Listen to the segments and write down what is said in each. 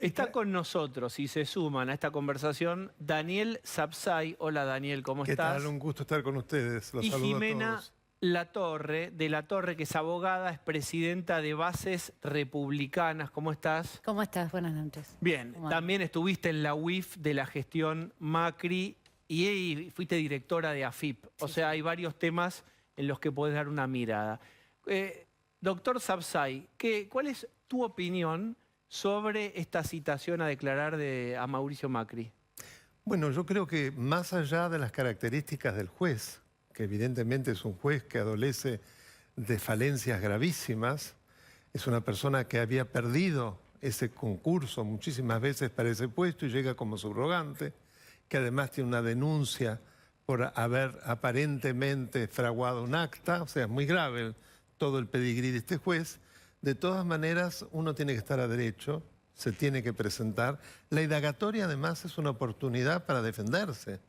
Está con nosotros y se suman a esta conversación Daniel Sapsay. Hola Daniel, ¿cómo estás? ¿Qué tal? Un gusto estar con ustedes. Los y saludo Jimena a todos. de la Torre, que es abogada, es presidenta de Bases Republicanas. ¿Cómo estás? ¿Cómo estás? Buenas noches. Bien, también estuviste en la UIF de la gestión Macri y fuiste directora de AFIP. O sea, hay varios temas en los que podés dar una mirada. Doctor Sapsay, ¿cuál es tu opinión sobre esta citación a declarar a Mauricio Macri? Bueno, yo creo que más allá de las características del juez, que evidentemente es un juez que adolece de falencias gravísimas, es una persona que había perdido ese concurso muchísimas veces para ese puesto y llega como subrogante, que además tiene una denuncia por haber aparentemente fraguado un acta, o sea, es muy grave todo el pedigrí de este juez. De todas maneras, uno tiene que estar a derecho, se tiene que presentar. La indagatoria, además, es una oportunidad para defenderse.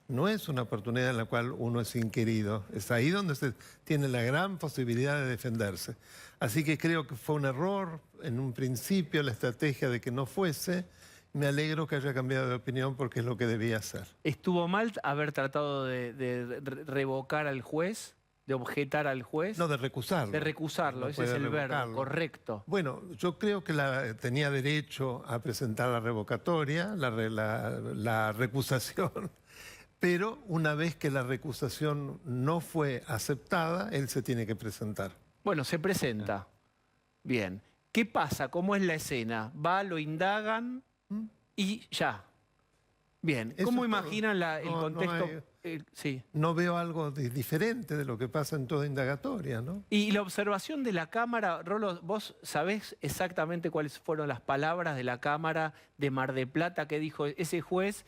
No es una oportunidad en la cual uno es inquirido. Es ahí donde se tiene la gran posibilidad de defenderse. Así que creo que fue un error en un principio la estrategia de que no fuese. Me alegro que haya cambiado de opinión porque es lo que debía hacer. ¿Estuvo mal haber tratado de revocar al juez? ¿De objetar al juez? No, de recusarlo. De recusarlo, No ese es puede el verbo, revocarlo. correcto. Bueno, yo creo que tenía derecho a presentar la revocatoria, la recusación, pero una vez que la recusación no fue aceptada, él se tiene que presentar. Bueno, se presenta. Bien. ¿Qué pasa? ¿Cómo es la escena? Va, lo indagan y ya. Bien. ¿Cómo imaginan el contexto? Sí. No veo algo diferente de lo que pasa en toda indagatoria, ¿no? Y la observación de la Cámara, Rolo, ¿vos sabés exactamente cuáles fueron las palabras de la Cámara de Mar del Plata que dijo ese juez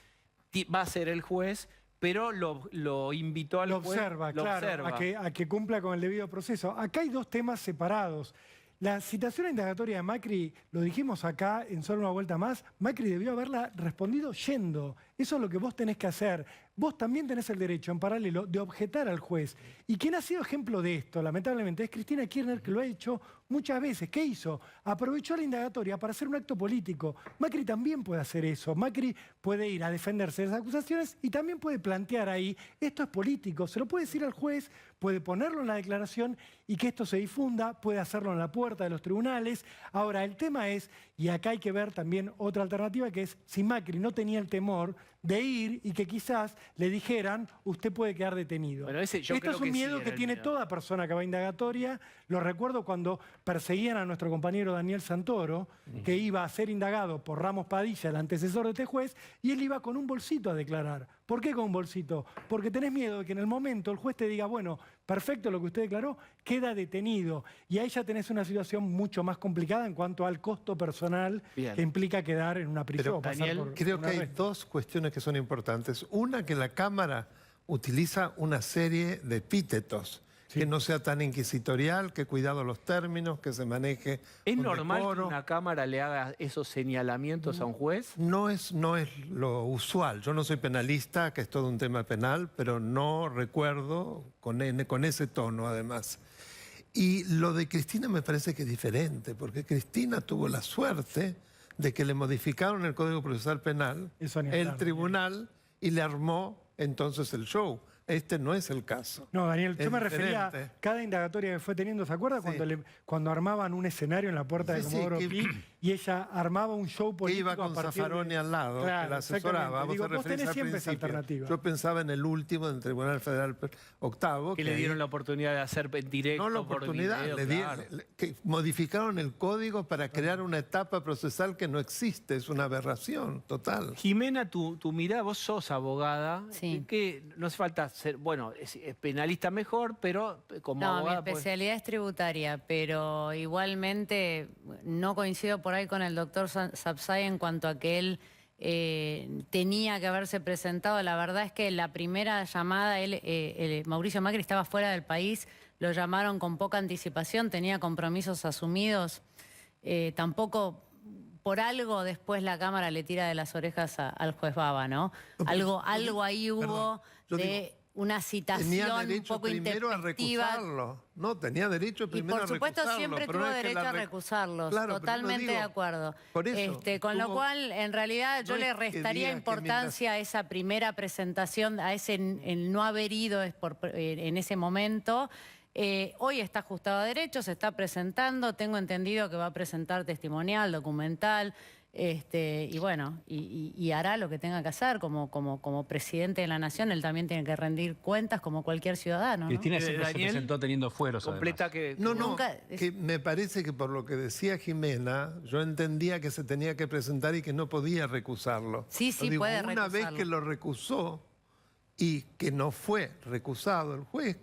va a ser el juez, pero lo invitó al juez? Lo observa. A que cumpla con el debido proceso. Acá hay dos temas separados. La citación a indagatoria de Macri, lo dijimos acá en Solo una vuelta más, Macri debió haberla respondido yendo. Eso es lo que vos tenés que hacer. Vos también tenés el derecho, en paralelo, de objetar al juez. Y quien ha sido ejemplo de esto, lamentablemente, es Cristina Kirchner, que lo ha hecho muchas veces. ¿Qué hizo? Aprovechó la indagatoria para hacer un acto político. Macri también puede hacer eso. Macri puede ir a defenderse de esas acusaciones y también puede plantear ahí, esto es político. Se lo puede decir al juez, puede ponerlo en la declaración y que esto se difunda, puede hacerlo en la puerta de los tribunales. Ahora, el tema es, y acá hay que ver también otra alternativa, que es si Macri no tenía el temor de ir y que quizás le dijeran, usted puede quedar detenido. Bueno, Esto es un miedo que tiene toda persona que va a indagatoria. Lo recuerdo cuando perseguían a nuestro compañero Daniel Santoro, que iba a ser indagado por Ramos Padilla, el antecesor de este juez, y él iba con un bolsito a declarar. ¿Por qué con un bolsito? Porque tenés miedo de que en el momento el juez te diga, bueno, perfecto lo que usted declaró, queda detenido. Y ahí ya tenés una situación mucho más complicada en cuanto al costo personal que implica quedar en una prisión. Pero, Daniel, creo que hay dos cuestiones que son importantes. Una, que la Cámara utiliza una serie de epítetos. Sí. Que no sea tan inquisitorial, que cuidado los términos, que se maneje. ¿Es normal que una Cámara le haga esos señalamientos a un juez? No es lo usual. Yo no soy penalista, que es todo un tema penal, pero no recuerdo con ese tono, además. Y lo de Cristina me parece que es diferente, porque Cristina tuvo la suerte de que le modificaron el Código Procesal Penal, el tribunal, y le armó entonces el show. Este no es el caso. No, Daniel, yo me refería a cada indagatoria que fue teniendo. ¿Se acuerda cuando armaban un escenario en la puerta de Comodoro Pi y ella armaba un show político? Que iba con Zaffaroni al lado, claro, que la asesoraba. Vos tenés siempre esa alternativa. Yo pensaba en el último del Tribunal Federal Octavo. Que le dieron la oportunidad de hacer en directo. No la oportunidad, que modificaron el código para crear una etapa procesal que no existe. Es una aberración total. Jimena, tu mirada, vos sos abogada. Sí. Que no hace falta ser, bueno, es penalista mejor, pero como abogada... Mi especialidad es tributaria, pero igualmente no coincido por ahí con el doctor Sapsay en cuanto a que él tenía que haberse presentado. La verdad es que la primera llamada, Mauricio Macri estaba fuera del país, lo llamaron con poca anticipación, tenía compromisos asumidos, tampoco... Por algo después la Cámara le tira de las orejas al juez Baba, ¿no? Algo ahí hubo de una citación Tenía un derecho poco primero a intempestiva. recusarlo. No, tenía derecho Y primero a por recusarlo. supuesto siempre pero tuvo no es que derecho la a recusarlos, Claro, pero no totalmente digo- de acuerdo. Por eso, Con lo tuvo- cual, en realidad, yo no le es que restaría diga que importancia a esa primera presentación, a ese el no haber ido en ese momento. Hoy está ajustado a derecho, se está presentando, tengo entendido que va a presentar testimonial, documental, y bueno, y hará lo que tenga que hacer como presidente de la nación. Él también tiene que rendir cuentas como cualquier ciudadano, ¿no? Cristina siempre se Daniel, presentó teniendo fueros, completa además. que... No, Nunca- que me parece que por lo que decía Jimena, yo entendía que se tenía que presentar y que no podía recusarlo. Sí, sí, Yo digo, puede una vez recusarlo. que lo recusó y que no fue recusado el juez,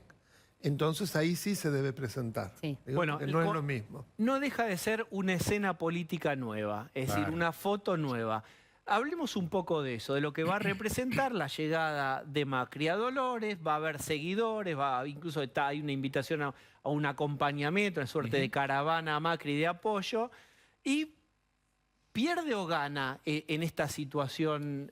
entonces ahí sí se debe presentar. Sí. Digo, Bueno, porque no es lo mismo. No deja de ser una escena política nueva, es decir, una foto nueva. Hablemos un poco de eso, de lo que va a representar la llegada de Macri a Dolores. Va a haber seguidores, incluso hay una invitación a un acompañamiento, una suerte de caravana a Macri de apoyo. ¿Y pierde o gana en esta situación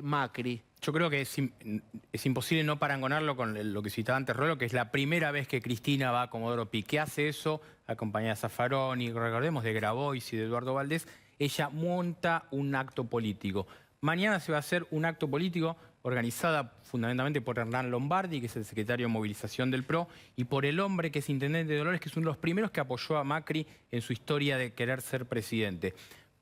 Macri? Yo creo que es imposible no parangonarlo con lo que citaba antes Rolo, que es la primera vez que Cristina va a Comodoro Pi. ¿Qué hace eso? Acompañada de Zaffaroni, recordemos, de Grabois y de Eduardo Valdés. Ella monta un acto político. Mañana se va a hacer un acto político organizada fundamentalmente por Hernán Lombardi, que es el secretario de movilización del PRO, y por el hombre que es intendente de Dolores, que es uno de los primeros que apoyó a Macri en su historia de querer ser presidente.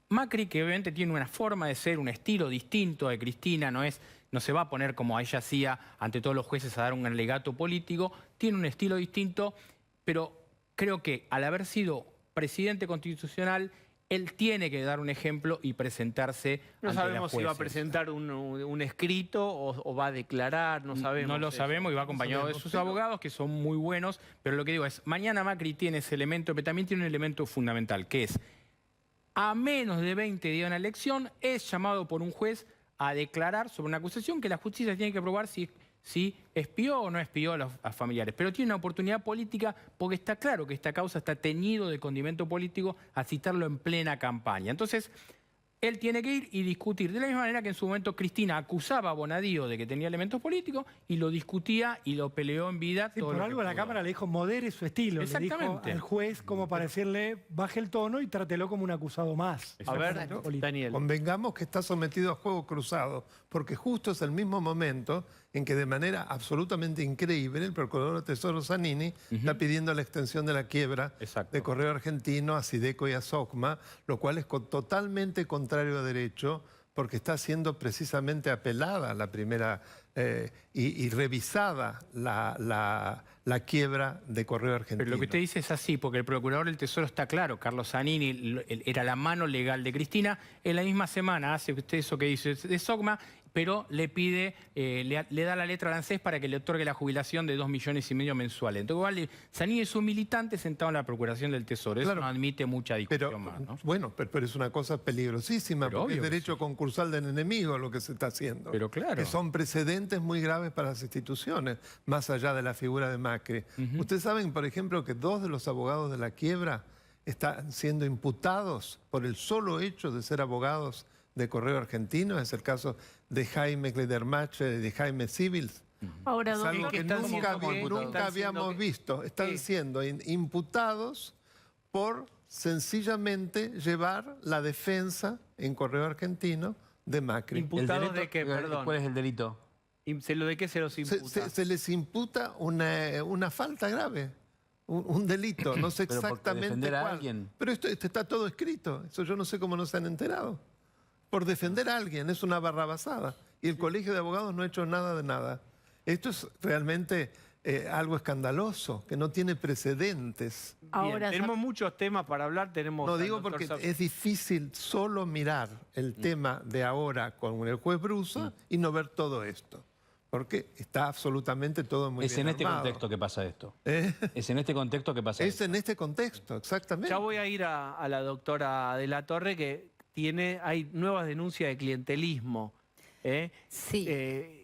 Macri, que obviamente tiene una forma de ser, un estilo distinto de Cristina, no se va a poner como ella hacía ante todos los jueces a dar un alegato político, tiene un estilo distinto, pero creo que al haber sido presidente constitucional, él tiene que dar un ejemplo y presentarse No ante sabemos los si va a jueces. presentar un escrito o va a declarar, no sabemos. No lo eso. sabemos y va acompañado de sus abogados, que son muy buenos, pero lo que digo es, mañana Macri tiene ese elemento, pero también tiene un elemento fundamental, que es, a menos de 20 días de una elección, es llamado por un juez a declarar sobre una acusación que la justicia tiene que probar si espió o no espió a los familiares. Pero tiene una oportunidad política porque está claro que esta causa está teñido de condimento político a citarlo en plena campaña. Entonces, él tiene que ir y discutir. De la misma manera que en su momento Cristina acusaba a Bonadío de que tenía elementos políticos y lo discutía y lo peleó en vida. Sí, todo por lo que algo la pudo. Cámara le dijo modere su estilo. Le dijo Exactamente. al juez como para decirle baje el tono y trátelo como un acusado más. A ver, Exacto. Político. Daniel. Convengamos que está sometido a juego cruzado, porque justo es el mismo momento en que de manera absolutamente increíble el procurador de Tesoro Zanini está pidiendo la extensión de la quiebra Exacto. de Correo Argentino a Sideco y a SOCMA, lo cual es totalmente contrario a derecho, porque está siendo precisamente apelada la primera y revisada la quiebra de Correo Argentino. Pero lo que usted dice es así, porque el procurador del Tesoro está claro, Carlos Zanini era la mano legal de Cristina, en la misma semana hace usted eso que dice de SOCMA, pero le pide, le da la letra al ANSES para que le otorgue la jubilación de 2,5 millones mensuales. Entonces, igual, Zanini es un militante sentado en la Procuración del Tesoro. Eso Claro. no admite mucha discusión Pero, más, ¿no? bueno, pero es una cosa peligrosísima, Pero porque es obvio que derecho concursal del enemigo lo que se está haciendo. Pero claro. Que son precedentes muy graves para las instituciones, más allá de la figura de Macri. Ustedes saben, por ejemplo, que 2 de los abogados de la quiebra están siendo imputados por el solo hecho de ser abogados de Correo Argentino. Es el caso de Jaime Kledermacher y de Jaime Civils. Ahora, Es algo que que están nunca, siendo imputados. nunca Están siendo habíamos que- visto. Están ¿Qué? siendo imputados por sencillamente llevar la defensa en Correo Argentino de Macri. ¿Imputados de qué? Perdón. ¿Cuál es el delito? ¿De qué se los imputa? Se les imputa una falta grave, un delito, no sé Pero por exactamente defender a cuál. alguien. Pero esto está todo escrito, eso yo no sé cómo no se han enterado. Por defender a alguien, es una barrabasada. Y el Colegio de Abogados no ha hecho nada de nada. Esto es realmente algo escandaloso, que no tiene precedentes. ahora Tenemos muchos temas para hablar, tenemos... No al digo doctor porque Sab- es difícil solo mirar el tema de ahora con el juez Brusa y no ver todo esto. Porque está absolutamente todo muy Es bien en este armado. contexto que pasa esto. ¿Eh? Es en este contexto que pasa Es esto. en este contexto, exactamente. Ya voy a ir a la doctora de la Torre, que hay nuevas denuncias de clientelismo. sí.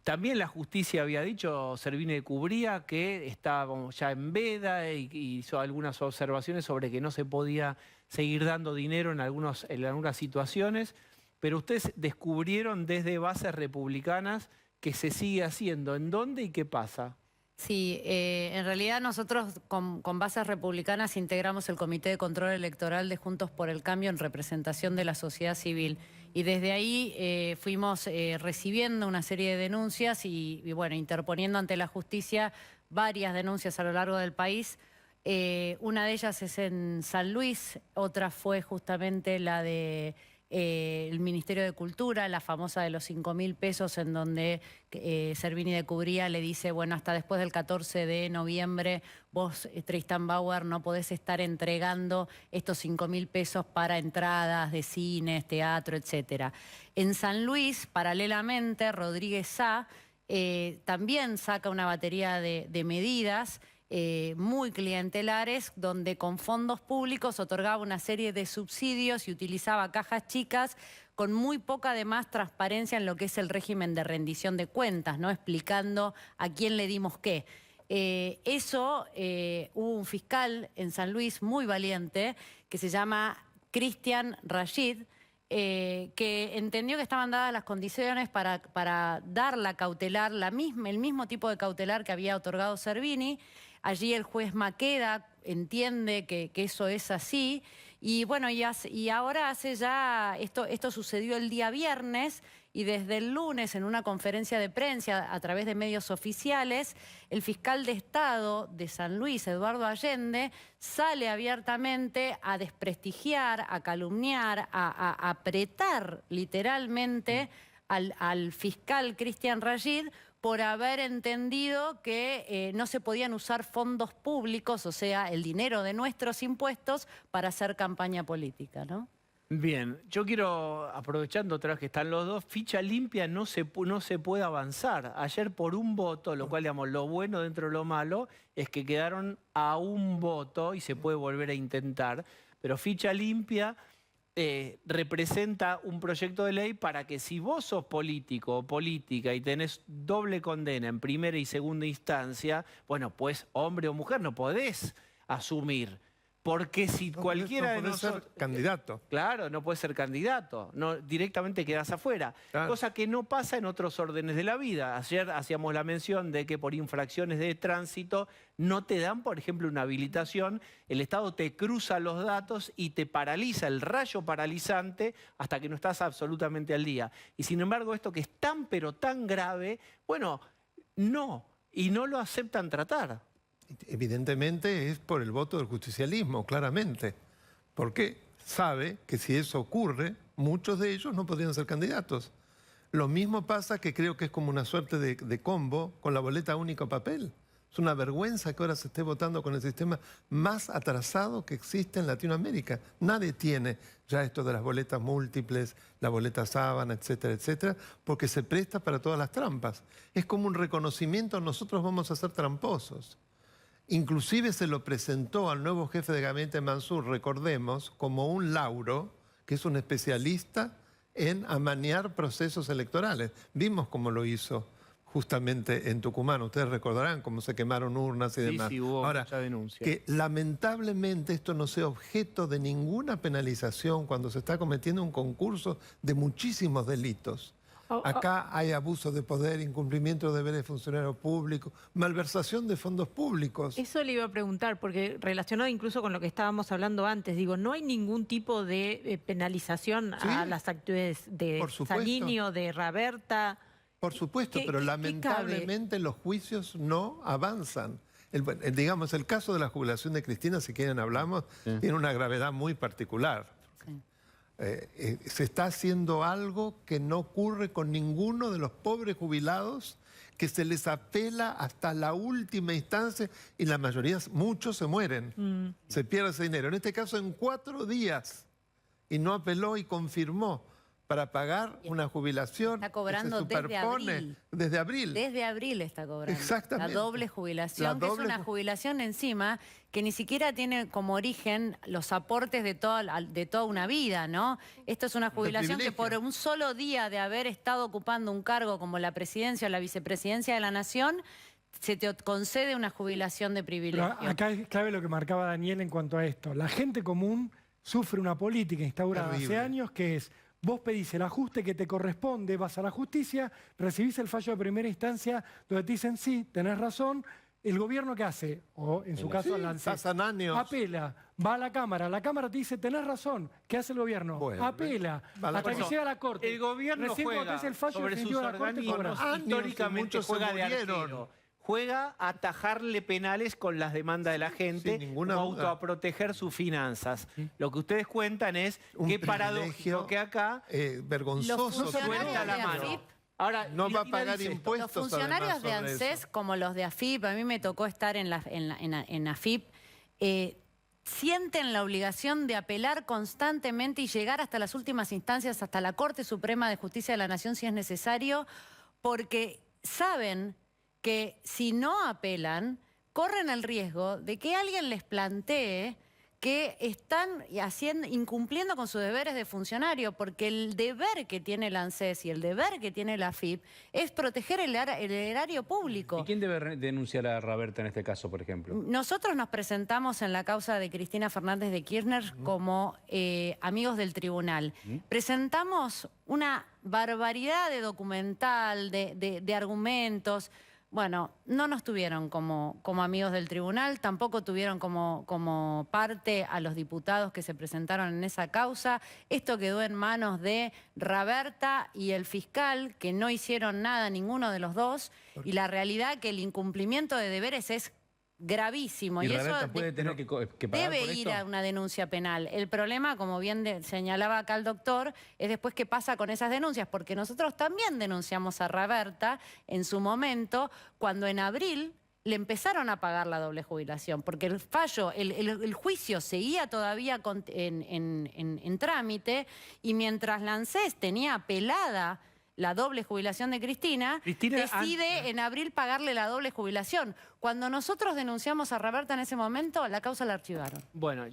También la justicia había dicho, Servini de Cubría, que estaba ya en veda y hizo algunas observaciones sobre que no se podía seguir dando dinero en algunas situaciones, pero ustedes descubrieron desde bases republicanas que se sigue haciendo, ¿en dónde y qué pasa? Sí, en realidad nosotros con bases republicanas integramos el Comité de Control Electoral de Juntos por el Cambio en representación de la sociedad civil. Y desde ahí fuimos recibiendo una serie de denuncias y, bueno, interponiendo ante la justicia varias denuncias a lo largo del país. Una de ellas es en San Luis, otra fue justamente la de el Ministerio de Cultura, la famosa de los 5.000 pesos, en donde Servini de Cubría le dice, bueno, hasta después del 14 de noviembre vos, Tristan Bauer, no podés estar entregando estos 5.000 pesos para entradas de cines, teatro, etcétera. En San Luis, paralelamente, Rodríguez Sá también saca una batería de medidas muy clientelares, donde con fondos públicos otorgaba una serie de subsidios y utilizaba cajas chicas con muy poca, además, transparencia en lo que es el régimen de rendición de cuentas, ¿no? Explicando a quién le dimos qué. Hubo un fiscal en San Luis muy valiente que se llama Cristian Rashid, que entendió que estaban dadas las condiciones para dar la cautelar, el mismo tipo de cautelar que había otorgado Servini. Allí el juez Maqueda entiende que eso es así. Y bueno, y ahora esto sucedió el día viernes, y desde el lunes, en una conferencia de prensa a través de medios oficiales, el fiscal de Estado de San Luis, Eduardo Allende, sale abiertamente a desprestigiar, a calumniar, a apretar literalmente al fiscal Cristian Rashid por haber entendido que no se podían usar fondos públicos, o sea, el dinero de nuestros impuestos, para hacer campaña política, ¿no? Bien, yo quiero, aprovechando otra vez que están los dos, ficha limpia no se puede avanzar. Ayer por un voto, lo cual, digamos, lo bueno dentro de lo malo es que quedaron a un voto y se puede volver a intentar, pero ficha limpia representa un proyecto de ley para que si vos sos político o política y tenés doble condena en primera y segunda instancia, bueno, pues hombre o mujer no podés asumir. Porque si cualquiera de nosotros... ser candidato. Claro, no puede ser candidato, no, directamente quedás afuera. Claro. Cosa que no pasa en otros órdenes de la vida. Ayer hacíamos la mención de que por infracciones de tránsito no te dan, por ejemplo, una habilitación, el Estado te cruza los datos y te paraliza, el rayo paralizante, hasta que no estás absolutamente al día. Y sin embargo, esto que es tan pero tan grave, bueno, no, y no lo aceptan tratar. Evidentemente es por el voto del justicialismo, claramente. Porque sabe que si eso ocurre, muchos de ellos no podrían ser candidatos. Lo mismo pasa, que creo que es como una suerte de combo con la boleta única papel. Es una vergüenza que ahora se esté votando con el sistema más atrasado que existe en Latinoamérica. Nadie tiene ya esto de las boletas múltiples, la boleta sábana, etcétera, etcétera, porque se presta para todas las trampas. Es como un reconocimiento: nosotros vamos a ser tramposos. Inclusive se lo presentó al nuevo jefe de gabinete, Mansur, recordemos, como un lauro, que es un especialista en amañar procesos electorales. Vimos cómo lo hizo justamente en Tucumán. Ustedes recordarán cómo se quemaron urnas y demás. Sí, hubo Ahora, mucha denuncia. que lamentablemente esto no sea objeto de ninguna penalización cuando se está cometiendo un concurso de muchísimos delitos. Acá hay abuso de poder, incumplimiento de deberes de funcionarios públicos, malversación de fondos públicos. Eso le iba a preguntar, porque relacionado incluso con lo que estábamos hablando antes, digo, no hay ningún tipo de penalización a las actividades de Zanini o de Raberta. Por supuesto, pero lamentablemente los juicios no avanzan. Digamos, el caso de la jubilación de Cristina, si quieren hablamos, tiene una gravedad muy particular. Se está haciendo algo que no ocurre con ninguno de los pobres jubilados, que se les apela hasta la última instancia y la mayoría, muchos se mueren, se pierde ese dinero. En este caso en 4 días, y no apeló y confirmó para pagar una jubilación. Está cobrando desde abril. Desde abril. Desde abril está cobrando. Exactamente. La doble jubilación, que es una jubilación encima que ni siquiera tiene como origen los aportes de toda una vida, ¿no? Esto es una jubilación que por un solo día de haber estado ocupando un cargo como la presidencia o la vicepresidencia de la Nación, se te concede una jubilación de privilegio. Pero acá es clave lo que marcaba Daniel en cuanto a esto. La gente común sufre una política instaurada hace años que es: vos pedís el ajuste que te corresponde, vas a la justicia, recibís el fallo de primera instancia donde te dicen sí, tenés razón. ¿El gobierno qué hace? O en su caso, la ANSES. Pasan años. Apela, va a la Cámara te dice, tenés razón. ¿Qué hace el gobierno? Bueno, apela, hasta que llega a la Corte. El gobierno Recién cuando juega tenés el fallo sobre sus definitivo de la Corte, organismos, cobra. históricamente muchos se juega de murieron. arquero. Juega a atajarle penales con las demandas de la gente, sin ninguna como duda. autoproteger sus finanzas. Lo que ustedes cuentan es Un qué privilegio, paradójico que acá vergonzoso. Los suelta la de mano. AFIP, Ahora, No va a Cristina pagar dice esto. impuestos. los funcionarios además, de sobre ANSES, eso. como los de AFIP, a mí me tocó estar en AFIP, sienten la obligación de apelar constantemente y llegar hasta las últimas instancias, hasta la Corte Suprema de Justicia de la Nación si es necesario, porque saben que si no apelan, corren el riesgo de que alguien les plantee que están incumpliendo con sus deberes de funcionario, porque el deber que tiene la ANSES y el deber que tiene la AFIP es proteger el erario público. ¿Y quién debe denunciar a Raberta en este caso, por ejemplo? Nosotros nos presentamos en la causa de Cristina Fernández de Kirchner como amigos del tribunal. Presentamos una barbaridad de documental, de argumentos. Bueno, no nos tuvieron como amigos del tribunal, tampoco tuvieron como parte a los diputados que se presentaron en esa causa. Esto quedó en manos de Raberta y el fiscal, que no hicieron nada ninguno de los dos, y la realidad que el incumplimiento de deberes es gravísimo. ¿Y Y Raberta eso puede tener que pagar debe por ir esto? a una denuncia penal. El problema, como bien señalaba acá el doctor, es después qué pasa con esas denuncias, porque nosotros también denunciamos a Raberta en su momento, cuando en abril le empezaron a pagar la doble jubilación, porque el fallo, el juicio seguía todavía en trámite, y mientras la ANSES tenía apelada la doble jubilación de Cristina, decide en abril pagarle la doble jubilación. Cuando nosotros denunciamos a Raberta en ese momento, la causa la archivaron. Bueno,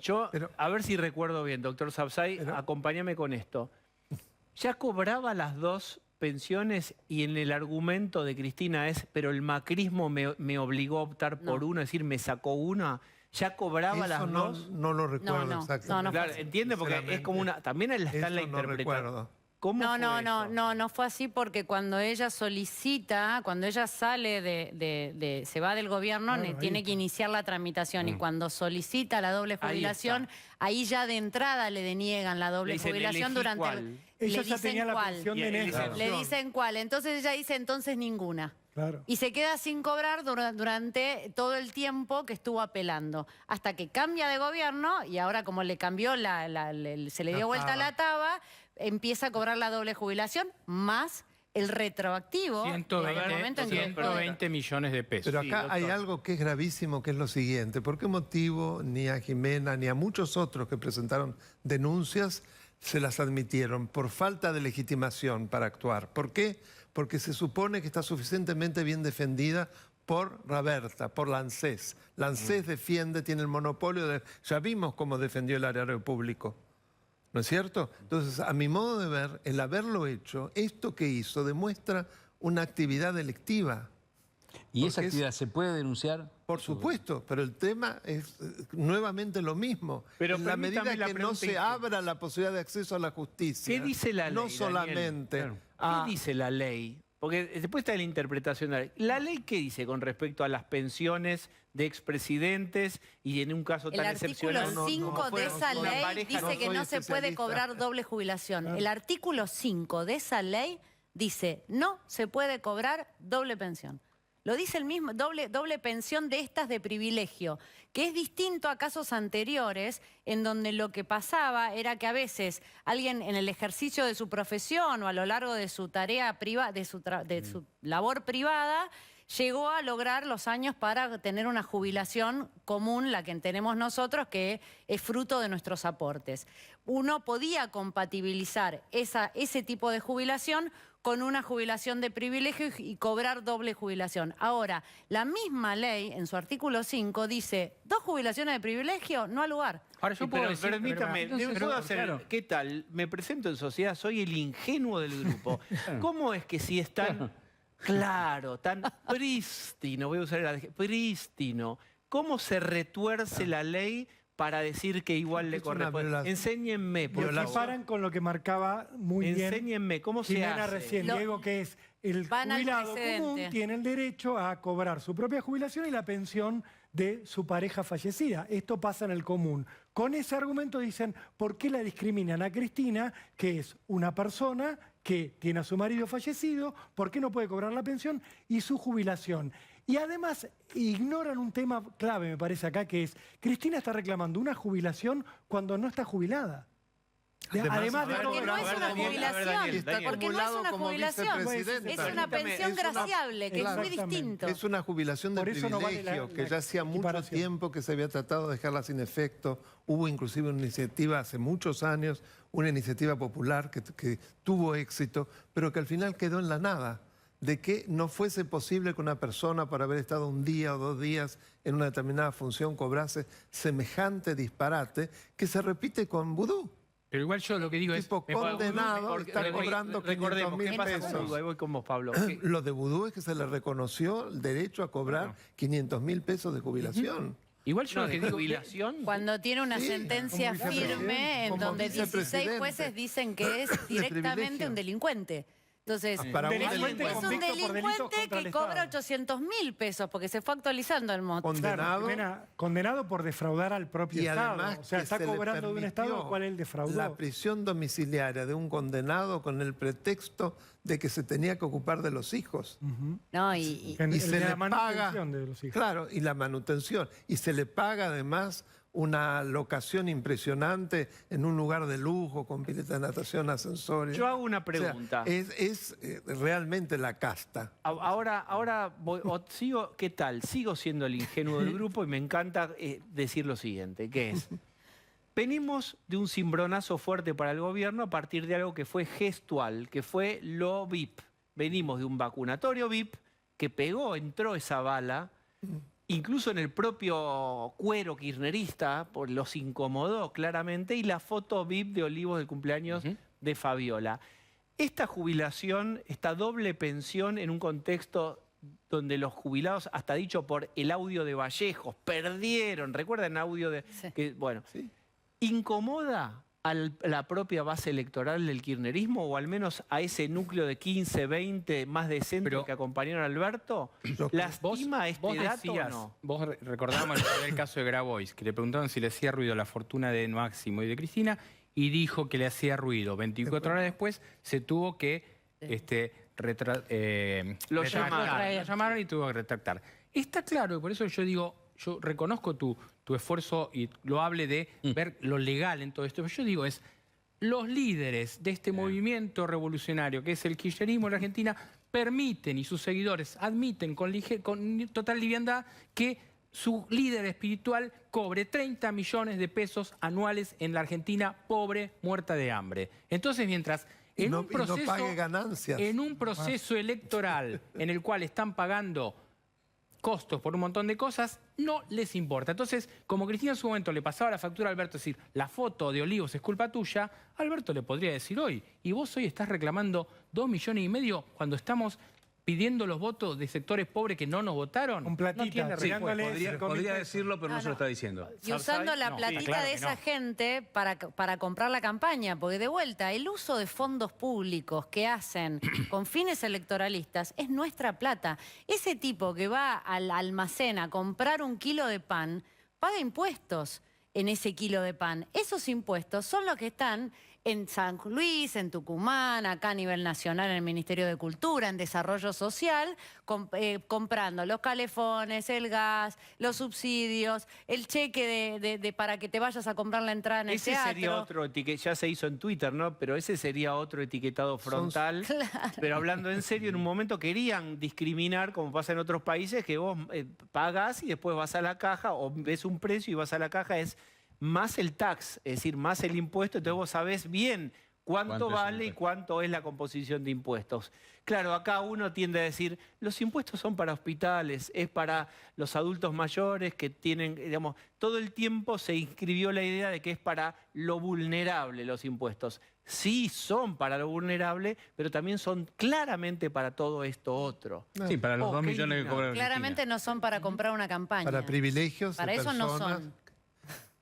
a ver si recuerdo bien, doctor Sabzai, acompáñame con esto. ¿Ya cobraba las dos pensiones y en el argumento de Cristina es, pero el macrismo me obligó a optar por uno, es decir, me sacó una? ¿Ya cobraba las dos? No lo recuerdo No, exactamente. Claro, entiende, porque es como una... También está en la Eso no interpretación. recuerdo. ¿Cómo fue eso? No fue así, porque cuando ella solicita, cuando ella sale se va del gobierno, tiene que iniciar la tramitación, y cuando solicita la doble jubilación, ahí ya de entrada le deniegan la doble jubilación durante ¿cuál? Ella le ya tenía dicen la cuál. pensión de Néstor. Le dicen cuál, entonces ella dice entonces ninguna. Claro. Y se queda sin cobrar durante todo el tiempo que estuvo apelando. Hasta que cambia de gobierno, y ahora como le cambió, se le dio vuelta la taba, empieza a cobrar la doble jubilación más el retroactivo. 120 millones de pesos. Pero acá hay algo que es gravísimo, que es lo siguiente. ¿Por qué motivo ni a Jimena ni a muchos otros que presentaron denuncias se las admitieron? Por falta de legitimación para actuar. ¿Por qué? Porque se supone que está suficientemente bien defendida por Raberta, por la ANSES. La ANSES defiende, tiene el monopolio de... Ya vimos cómo defendió el erario público. ¿No es cierto? Entonces, a mi modo de ver, el haberlo hecho, esto que hizo, demuestra una actividad delictiva. ¿Y esa actividad se puede denunciar? Por supuesto, pero el tema es nuevamente lo mismo. Pero en la medida permítame la que no pregunta se abra la posibilidad de acceso a la justicia. ¿Qué dice la ley, No Daniel? solamente... ¿Qué dice la ley? Porque después está la interpretación de la ley. ¿La ley qué dice con respecto a las pensiones de expresidentes y en un caso tan excepcional? El artículo 5 de esa ley dice que no se puede cobrar doble jubilación. El artículo 5 de esa ley dice no se puede cobrar doble pensión. Lo dice el mismo, doble pensión de estas de privilegio, que es distinto a casos anteriores en donde lo que pasaba era que a veces alguien en el ejercicio de su profesión o a lo largo de su tarea privada, de su labor privada, llegó a lograr los años para tener una jubilación común, la que tenemos nosotros, que es fruto de nuestros aportes. Uno podía compatibilizar ese tipo de jubilación con una jubilación de privilegio y cobrar doble jubilación. Ahora, la misma ley, en su artículo 5, dice, 2 jubilaciones de privilegio, no al lugar. Ahora yo puedo decir... Permítame, ¿puedo hacer? claro. ¿Qué tal? Me presento en sociedad, soy el ingenuo del grupo. ¿Cómo es que si es tan claro, tan prístino, voy a usar el adjetivo, prístino, cómo se retuerce la ley para decir que igual le Es una corresponde? violación. Enséñenme, por Lo favor. separan con lo que marcaba muy bien Enséñenme, ¿cómo se Jimena hace? recién, Diego, que es el Van al jubilado precedente. común tiene el derecho a cobrar su propia jubilación y la pensión de su pareja fallecida. Esto pasa en el común. Con ese argumento dicen, ¿por qué la discriminan a Cristina, que es una persona que tiene a su marido fallecido? ¿Por qué no puede cobrar la pensión y su jubilación? Y además ignoran un tema clave, me parece acá, que es, Cristina está reclamando una jubilación cuando no está jubilada. Además de todo, Porque no es una jubilación, Está porque no es acumulado una como jubilación, vicepresidenta. es una pensión Es una- graciable, que es muy Exactamente. distinto. Es una jubilación de Por eso no vale privilegio, la que ya hacía mucho equiparación. tiempo que se había tratado de dejarla sin efecto. Hubo inclusive una iniciativa hace muchos años, una iniciativa popular que tuvo éxito, pero que al final quedó en la nada. De que no fuese posible que una persona, por haber estado un día o 2 días en una determinada función, cobrase semejante disparate que se repite con vudú. Pero igual yo lo que digo Tipo es... condenado, Porque- está cobrando recordemos, 500.000 ¿qué pasa con pesos. Vudú? Ahí voy con vos, Pablo. Lo de vudú es que se le reconoció el derecho a cobrar 500.000 pesos de jubilación. Igual yo No, lo que de digo... jubilación. Cuando tiene una Sí, sentencia como vicepresidente, firme en como donde 16 vicepresidente. jueces dicen que es directamente privilegio. un delincuente. Entonces, Para un es delincuente un convicto por delitos delincuente contra que el cobra Estado. 800.000 pesos porque se fue actualizando el monto. Condenado. Condenado por defraudar al propio Y Estado. además O sea, que está se le cobrando de un Estado permitió al cual él defraudó. la prisión domiciliaria de un condenado con el pretexto de que se tenía que ocupar de los hijos. No, y El Y de se la le paga, manutención de los hijos. claro, y la manutención. Y se le paga además una locación impresionante en un lugar de lujo, con pileta de natación, ascensores. Yo hago una O sea, pregunta. es realmente la casta. Ahora sigo, ¿qué tal? Sigo siendo el ingenuo del grupo y me encanta decir lo siguiente, que es, venimos de un cimbronazo fuerte para el gobierno a partir de algo que fue gestual, que fue lo VIP. Venimos de un vacunatorio VIP que entró esa bala, incluso en el propio cuero kirchnerista, los incomodó claramente, y la foto VIP de Olivos del cumpleaños de Fabiola. Esta jubilación, esta doble pensión en un contexto donde los jubilados, hasta dicho por el audio de Vallejos, perdieron, ¿recuerdan el audio de...? Sí. Bueno, ¿incomoda a la propia base electoral del kirchnerismo o al menos a ese núcleo de 15, 20 más de centro Pero- que acompañaron a Alberto? ¿Lastima este dato o no? Vos recordábamos el caso de Grabois, que le preguntaron si le hacía ruido la fortuna de Máximo y de Cristina, y dijo que le hacía ruido. 24 horas después se tuvo que Lo retractar. Lo llamaron y tuvo que retractar. Está claro, y por eso yo digo, yo reconozco tu esfuerzo y lo hable de ver lo legal en todo esto. Pero yo digo, los líderes de este movimiento revolucionario, que es el kirchnerismo en la Argentina, permiten y sus seguidores admiten con total liviandad que su líder espiritual cobre 30 millones de pesos anuales en la Argentina, pobre, muerta de hambre. Entonces, mientras Y no pague ganancias. en un proceso electoral en el cual están pagando costos por un montón de cosas, no les importa. Entonces, como Cristina en su momento le pasaba la factura a Alberto, es decir, la foto de Olivos es culpa tuya, Alberto le podría decir hoy, y vos hoy estás reclamando 2,5 millones cuando estamos pidiendo los votos de sectores pobres que no nos votaron. Con platita, no tiene sí, respuesta. Podría decirlo, pero no se lo está diciendo. Y usando la No, platita claro de que esa no. gente para comprar la campaña, porque de vuelta, el uso de fondos públicos que hacen con fines electoralistas es nuestra plata. Ese tipo que va al almacén a comprar 1 kilo de pan, paga impuestos en ese kilo de pan. Esos impuestos son los que están en San Luis, en Tucumán, acá a nivel nacional en el Ministerio de Cultura, en Desarrollo Social, comprando los calefones, el gas, los subsidios, el cheque para que te vayas a comprar la entrada en el Ese teatro. sería otro etiquetado, ya se hizo en Twitter, ¿no? Pero ese sería otro etiquetado frontal. Pero hablando en serio, en un momento querían discriminar, como pasa en otros países, que vos pagás y después vas a la caja o ves un precio y vas a la caja, es más el tax, es decir, más el impuesto, entonces vos sabés bien cuánto ¿Cuánto es el vale y impuesto? cuánto es la composición de impuestos. Claro, acá uno tiende a decir, los impuestos son para hospitales, es para los adultos mayores que tienen, digamos, todo el tiempo se inscribió la idea de que es para lo vulnerable los impuestos. Sí son para lo vulnerable, pero también son claramente para todo esto otro. Sí, para los 2 qué millones que indignante. cobra Claramente no son para comprar una campaña. Para privilegios Para de eso no personas. son.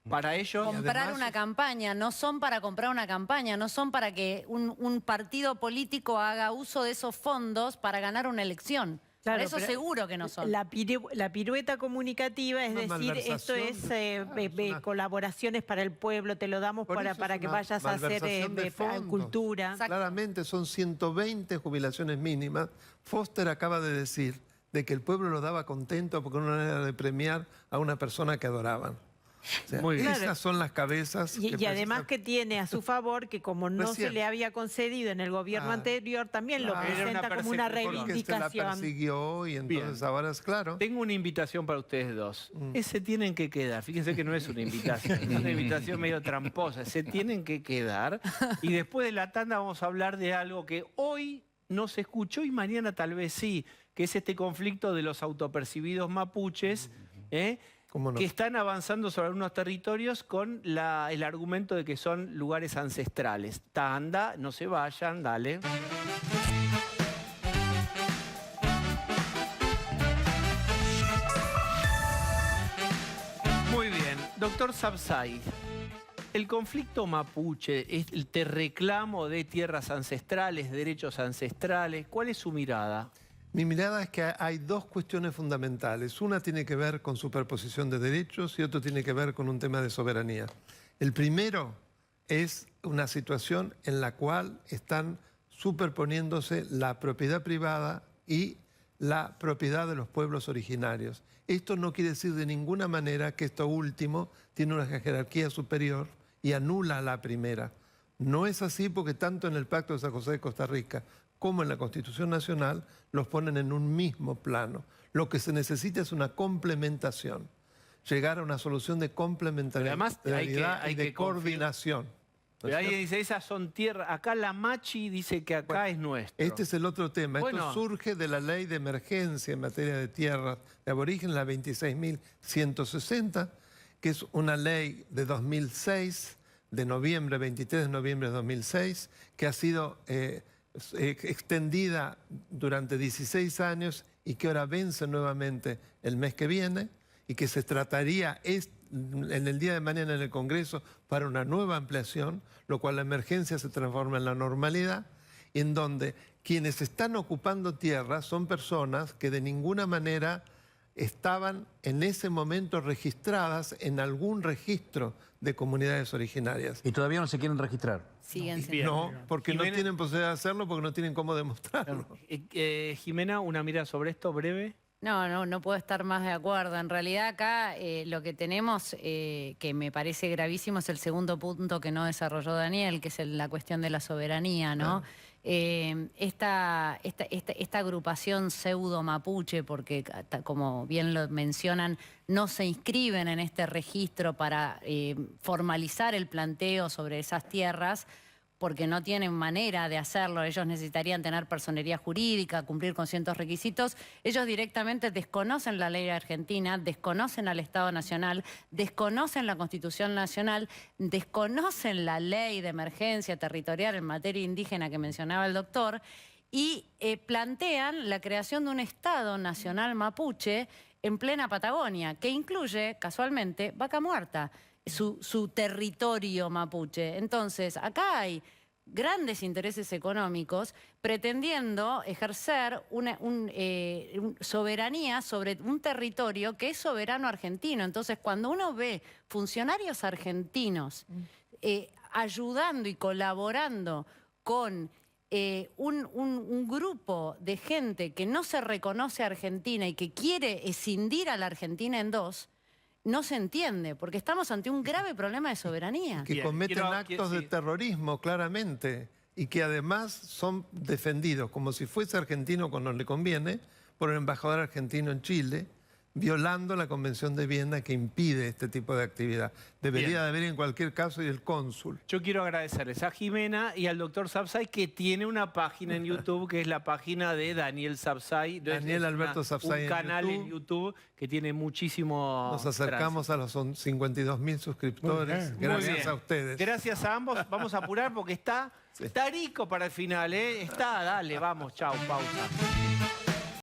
Para ellos... Comprar además, una campaña, no son para comprar una campaña, no son para que un partido político haga uso de esos fondos para ganar una elección. Claro, Para eso pero seguro que no son. La pirueta comunicativa, es Una decir, esto es malversación. colaboraciones para el pueblo, te lo damos Por eso es para que una vayas a hacer malversación de fondos. cultura. Exacto. Claramente son 120 jubilaciones mínimas. Foster acaba de decir de que el pueblo lo daba contento porque era una manera de premiar a una persona que adoraban. O sea, Muy bien. esas Claro. son las cabezas. Y además que tiene a su favor que como no se Recién. le había concedido en el gobierno Ah, anterior, también lo claro. Era presenta una como una persecución. Porque este la reivindicación. persiguió y entonces Bien. ahora es claro. Tengo una invitación para ustedes dos. Se tienen que quedar. Fíjense que no es una invitación, es una invitación medio tramposa. Se tienen que quedar. Y después de la tanda vamos a hablar de algo que hoy no se escuchó y mañana tal vez sí, que es este conflicto de los autopercibidos mapuches, ¿Cómo no? que están avanzando sobre algunos territorios con el argumento de que son lugares ancestrales. Tanda, no se vayan, dale. Muy bien, doctor Sabzai, el conflicto mapuche, el te reclamo de tierras ancestrales, derechos ancestrales, ¿cuál es su mirada? Mi mirada es que hay dos cuestiones fundamentales. Una tiene que ver con superposición de derechos y otro tiene que ver con un tema de soberanía. El primero es una situación en la cual están superponiéndose la propiedad privada y la propiedad de los pueblos originarios. Esto no quiere decir de ninguna manera que esto último tiene una jerarquía superior y anula a la primera. No es así porque tanto en el Pacto de San José de Costa Rica como en la Constitución Nacional los ponen en un mismo plano. Lo que se necesita es una complementación, llegar a una solución de complementariedad Pero además hay y que de coordinación. ¿No es Pero alguien cierto? dice, esas son tierras, acá la Machi dice que acá es nuestro. Este es el otro tema. Bueno. Esto surge de la ley de emergencia en materia de tierras de aborigen, la 26.160, que es una ley de 2006, de noviembre, 23 de noviembre de 2006, que ha sido extendida durante 16 años y que ahora vence nuevamente el mes que viene y que se trataría en el día de mañana en el Congreso para una nueva ampliación, lo cual la emergencia se transforma en la normalidad, en donde quienes están ocupando tierras son personas que de ninguna manera estaban en ese momento registradas en algún registro de comunidades originarias. Y todavía no se quieren registrar. Siguen siendo. Bien. No, porque Jimena. no tienen posibilidad de hacerlo, porque no tienen cómo demostrarlo. Jimena, una mirada sobre esto breve. No puedo estar más de acuerdo. En realidad acá lo que tenemos, que me parece gravísimo, es el segundo punto que no desarrolló Daniel, que es la cuestión de la soberanía, ¿no? Esta agrupación pseudo mapuche, porque como bien lo mencionan, no se inscriben en este registro para formalizar el planteo sobre esas tierras, porque no tienen manera de hacerlo. Ellos necesitarían tener personería jurídica, cumplir con ciertos requisitos. Ellos directamente desconocen la ley argentina, desconocen al Estado Nacional, desconocen la Constitución Nacional, desconocen la ley de emergencia territorial en materia indígena que mencionaba el doctor, y plantean la creación de un Estado Nacional Mapuche en plena Patagonia, que incluye, casualmente, Vaca Muerta, su territorio mapuche. Entonces, acá hay grandes intereses económicos pretendiendo ejercer una soberanía sobre un territorio que es soberano argentino. Entonces, cuando uno ve funcionarios argentinos ayudando y colaborando con un grupo de gente que no se reconoce argentina y que quiere escindir a la Argentina en dos, no se entiende, porque estamos ante un grave problema de soberanía. Que Bien, cometen quiero- actos de sí. terrorismo, claramente, y que además son defendidos como si fuese argentino cuando le conviene por el embajador argentino en Chile, violando la Convención de Viena que impide este tipo de actividad. Debería Bien. de haber en cualquier caso y el cónsul. Yo quiero agradecerles a Jimena y al doctor Sabzai, que tiene una página en YouTube, que es la página de Daniel Sabzai. Daniel Es Alberto Sabzai un en canal en YouTube. YouTube que tiene muchísimo Nos acercamos a los 52.000 suscriptores. Muy Muy Gracias bien. a ustedes. Gracias a ambos. Vamos a apurar porque está rico para el final, ¿eh? Está, dale, vamos, chao, pausa.